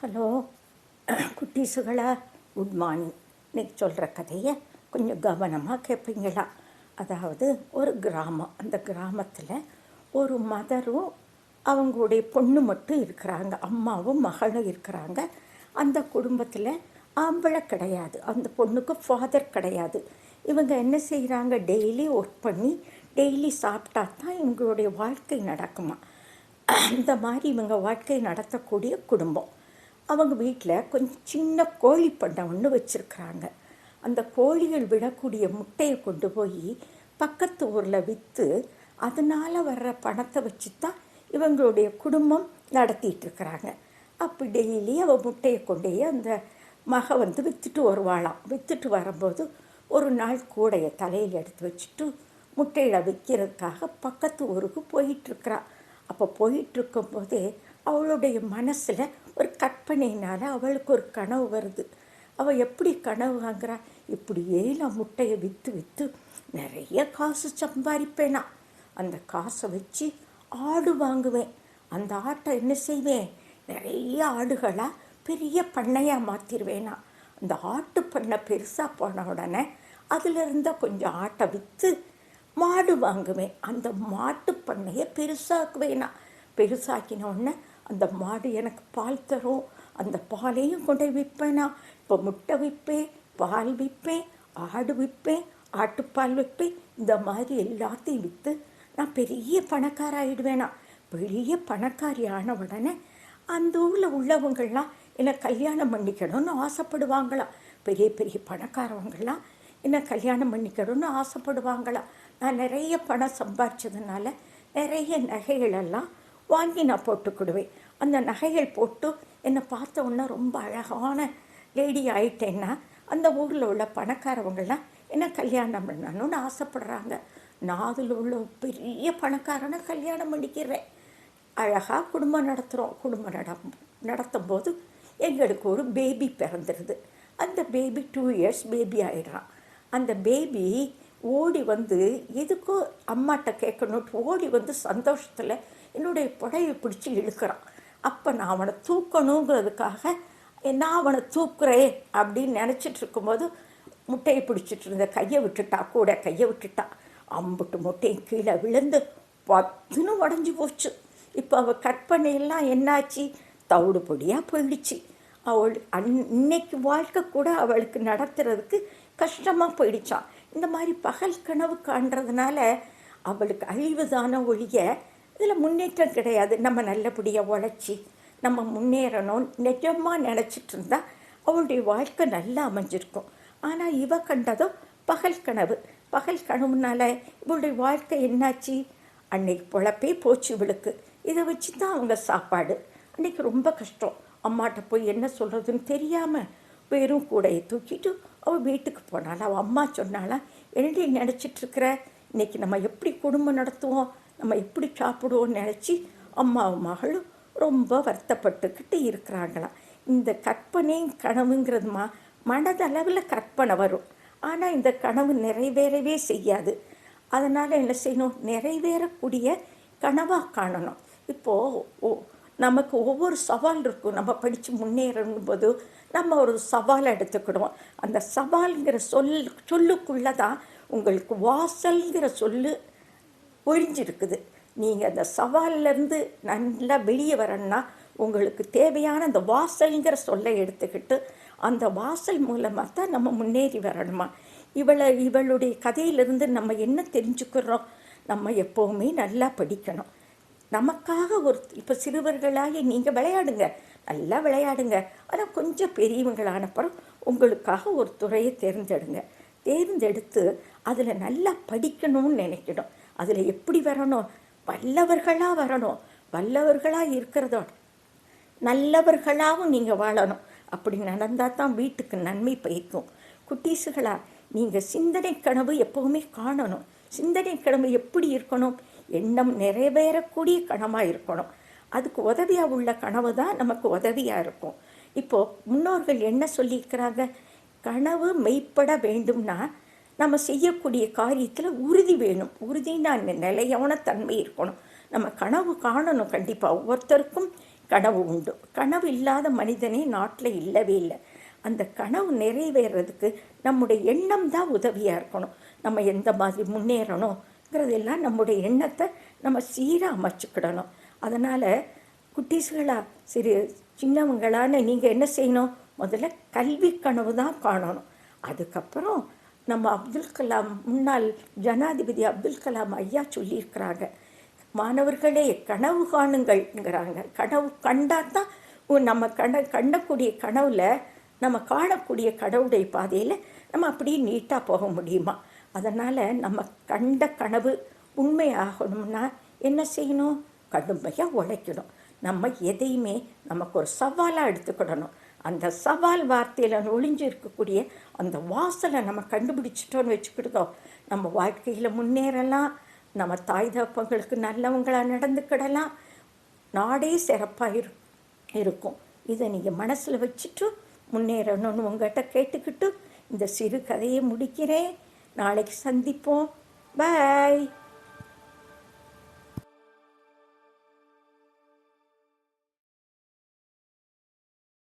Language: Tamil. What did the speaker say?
Hello குட்டீஸுகளா, good morning. இன்னைக்கு சொல்கிற கதையை கொஞ்சம் கவனமாக கேட்பீங்களா? அதாவது ஒரு கிராமம். அந்த கிராமத்தில் ஒரு மதரும் அவங்களுடைய பொண்ணு மட்டும் இருக்கிறாங்க. அம்மாவும் மகளும் இருக்கிறாங்க. அந்த குடும்பத்தில் ஆம்பளை கிடையாது. அந்த பொண்ணுக்கு ஃபாதர் கிடையாது. இவங்க என்ன செய்கிறாங்க? டெய்லி ஒர்க் பண்ணி டெய்லி சாப்பிட்டா தான் இவங்களுடைய வாழ்க்கை நடக்குமா. அந்த மாதிரி இவங்க வாழ்க்கை நடத்தக்கூடிய குடும்பம். அவங்க வீட்டில் கொஞ்சம் சின்ன கோழி பண்ணை ஒன்று வச்சுருக்குறாங்க. அந்த கோழிகள் விடக்கூடிய முட்டையை கொண்டு போய் பக்கத்து ஊரில் விற்று அதனால் வர்ற பணத்தை வச்சு தான் இவங்களுடைய குடும்பம் நடத்திட்டுருக்குறாங்க. அப்போ டெய்லி அவள் முட்டையை கொண்டே அந்த மக விற்றுட்டு வருவாளாம். விற்றுட்டு வரும்போது ஒரு நாள் கூடையை தலையில் எடுத்து வச்சுட்டு முட்டையில் விற்கிறதுக்காக பக்கத்து ஊருக்கு போயிட்டுருக்குறாள். அப்போ போயிட்டுருக்கும்போதே அவளுடைய மனசில் ஒரு கற்பனையினால் அவளுக்கு ஒரு கனவு வருது. அவள் எப்படி கனவு வாங்குறா? இப்படியே நான் முட்டையை விற்று விற்று நிறைய காசு சம்பாதிப்பேனா, அந்த காசை வச்சு ஆடு வாங்குவேன். அந்த ஆட்டை என்ன செய்வேன்? நிறைய ஆடுகளாக பெரிய பண்ணையாக மாற்றிடுவேனா. அந்த ஆட்டு பண்ணை பெருசாக போன உடனே அதில் இருந்தால் கொஞ்சம் ஆட்டை விற்று மாடு வாங்குவேன். அந்த மாட்டு பண்ணையை பெருசாக்குவேனா. பெருசாக்கினோடனே அந்த மாடு எனக்கு பால் தரும். அந்த பாலையும் கொண்டு விற்பேனா. இப்போ முட்டை விற்பேன், பால் விற்பேன், ஆடு விற்பேன், ஆட்டுப்பால் விற்பேன். இந்த மாதிரி எல்லாத்தையும் விற்று நான் பெரிய பணக்காராகிடுவேனா. பெரிய பணக்காரி ஆன உடனே அந்த ஊரில் உள்ளவங்கள்லாம் என்னை கல்யாணம் பண்ணிக்கணும்னு ஆசைப்படுவாங்களாம். பெரிய பெரிய பணக்காரவங்கள்லாம் என்னை கல்யாணம் பண்ணிக்கணும்னு ஆசைப்படுவாங்களாம். நான் நிறைய பணம் சம்பாதிச்சதுனால நிறைய நகைகளெல்லாம் வாங்கி நான் போட்டுக்கிடுவேன். அந்த நகைகள் போட்டு என்னை பார்த்த உடனே ரொம்ப அழகான லேடி ஆகிட்டேன்னா அந்த ஊரில் உள்ள பணக்காரவங்கள்லாம் என்னை கல்யாணம் பண்ணணும்னு ஆசைப்படுறாங்க. நான் அதில் உள்ள பெரிய பணக்காரனை கல்யாணம் பண்ணிக்கிறேன். அழகாக குடும்பம் நடத்துகிறோம். குடும்பம் நடத்தும் போது எங்களுக்கு ஒரு பேபி பிறந்துடுது. அந்த பேபி 2 இயர்ஸ் பேபி ஆகிடுறான். அந்த பேபி ஓடி எதுக்கோ அம்மாட்ட கேட்கணுட்டு ஓடி சந்தோஷத்தில் என்னுடைய புடையை பிடிச்சி இழுக்கிறான். அப்போ நான் அவனை தூக்கணுங்கிறதுக்காக நான் அவனை தூக்குறேன் அப்படின்னு நினச்சிட்டு இருக்கும்போது முட்டையை பிடிச்சிட்டு இருந்த கையை விட்டுட்டா. அம்புட்டு முட்டையும் கீழே விழுந்து பத்துன்னு உடஞ்சி போச்சு. இப்போ அவள் கற்பனையெல்லாம் என்னாச்சு? தவிடு பொடியாக போயிடுச்சு. அவள் இன்னைக்கு வாழ்க்கை கூட அவளுக்கு நடத்துறதுக்கு கஷ்டமாக போயிடுச்சான். இந்த மாதிரி பகல் கனவு காண்றதுனால அவளுக்கு அழிவுதான ஒழிய இதில் முன்னேற்றம் கிடையாது. நம்ம நல்லபடியாக உழைச்சி நம்ம முன்னேறணும் நிஜமாக நினச்சிட்டு இருந்தால் அவளுடைய வாழ்க்கை நல்லா அமைஞ்சிருக்கும். ஆனால் இவ கண்டதோ பகல் கனவு. பகல் கனவுனால இவளுடைய வாழ்க்கை என்னாச்சு? அன்னைக்கு பொழப்பே போச்சு இவளுக்கு. இதை வச்சு தான் அவங்க சாப்பாடு. அன்றைக்கி ரொம்ப கஷ்டம். அம்மாட்ட போய் என்ன சொல்கிறதுன்னு தெரியாமல் வெறும் கூடையை தூக்கிட்டு அவள் வீட்டுக்கு போனாள். அவள் அம்மா சொன்னாலாம், என்னடி நினச்சிட்ருக்கிற? இன்றைக்கி நம்ம எப்படி குடும்பம் நடத்துவோம், நம்ம எப்படி சாப்பிடுவோம்னு நினச்சி அம்மாவும் மகளும் ரொம்ப வருத்தப்பட்டுக்கிட்டு இருக்கிறாங்களாம். இந்த கற்பனை கனவுங்கிறது மனதளவில் கற்பனை வரும். ஆனால் இந்த கனவு நிறைவேறவே செய்யாது. அதனால் என்ன செய்யணும்? நிறைவேறக்கூடிய கனவாக காணணும். இப்போது நமக்கு ஒவ்வொரு சவால் இருக்கும். நம்ம படித்து முன்னேறும் போது நம்ம ஒரு சவாலை எடுத்துக்கிடுவோம். அந்த சவால்ங்கிற சொல்லுக்குள்ளே தான் உங்களுக்கு வாசல்ங்கிற சொல்லு ஒழிஞ்சிருக்குது. நீங்கள் அந்த சவால்லேருந்து நல்லா வெளியே வரணும்னா உங்களுக்கு தேவையான அந்த வாசல்ங்கிற சொல்லை எடுத்துக்கிட்டு அந்த வாசல் மூலமாக தான் நம்ம முன்னேறி வரணுமா. இவளுடைய கதையிலிருந்து நம்ம என்ன தெரிஞ்சுக்கிறோம்? நம்ம எப்போவுமே நல்லா படிக்கணும். நமக்காக இப்போ சிறுவர்களாகி நீங்கள் விளையாடுங்க, நல்லா விளையாடுங்க. ஆனால் கொஞ்சம் பெரியவங்களானப்புறம் உங்களுக்காக ஒரு துறையை தேர்ந்தெடுத்து அதில் நல்லா படிக்கணும்னு நினைக்கணும். அதில் எப்படி வரணும்? வல்லவர்களாக வரணும். வல்லவர்களாக இருக்கிறதோட நல்லவர்களாகவும் நீங்கள் வாழணும். அப்படி நடந்தால் தான் வீட்டுக்கு நன்மை பயக்கும். குட்டீஸுகளாக நீங்கள் சிந்தனை கனவு எப்போவுமே காணணும். சிந்தனை கனவு எப்படி இருக்கணும்? எண்ணம் நிறைவேறக்கூடிய கனவாக இருக்கணும். அதுக்கு உதவியாக உள்ள கனவு தான் நமக்கு உதவியாக இருக்கும். இப்போது முன்னோர்கள் என்ன சொல்லியிருக்கிறாங்க? கனவு மெய்ப்பட வேண்டும்னா நம்ம செய்யக்கூடிய காரியத்தில் உறுதி வேணும். உறுதினா நிலையான தன்மை இருக்கணும். நம்ம கனவு காணணும். கண்டிப்பாக ஒவ்வொருத்தருக்கும் கனவு உண்டு. கனவு இல்லாத மனிதனே நாட்டில் இல்லவே இல்லை. அந்த கனவு நிறைவேறதுக்கு நம்முடைய எண்ணம் தான் உதவியாக இருக்கணும். நம்ம எந்த மாதிரி முன்னேறணுங்கிறதெல்லாம் நம்முடைய எண்ணத்தை நம்ம சீராக அமைச்சுக்கிடணும். அதனால் குட்டீஸ்களாக சின்னவங்களான நீங்கள் என்ன செய்யணும்? முதல்ல கல்வி கனவு தான் காணணும். அதுக்கப்புறம் நம்ம அப்துல் கலாம், முன்னாள் ஜனாதிபதி அப்துல் கலாம் ஐயா சொல்லியிருக்கிறாங்க, மாணவர்களே கனவு காணுங்கள்ங்கிறாங்க. கனவு கண்டால் தான் நம்ம கண்ணக்கூடிய கனவுல நம்ம காணக்கூடிய கடவுளுடைய பாதையில் நம்ம அப்படியே நீட்டாக போக முடியுமா? அதனால் நம்ம கண்ட கனவு உண்மையாகணும்னா என்ன செய்யணும்? கடுமையாக உழைக்கணும். நம்ம எதையுமே நமக்கு ஒரு சவாலாக எடுத்துக்கிடணும். அந்த சவால் வார்த்தையில் ஒளிஞ்சு இருக்கக்கூடிய அந்த வாசலை நம்ம கண்டுபிடிச்சிட்டோன்னு வச்சுக்கிட்டோம், நம்ம வாழ்க்கையில் முன்னேறலாம். நம்ம தாய் தகப்பங்களுக்கு நல்லவங்களாக நடந்துக்கிடலாம். நாடே சிறப்பாக இருக்கும். இதை நீங்கள் மனசில் வச்சுட்டு முன்னேறணும்னு உங்கள்கிட்ட கேட்டுக்கிட்டு இந்த சிறு கதையை முடிக்கிறேன். நாளைக்கு சந்திப்போம். பாய்.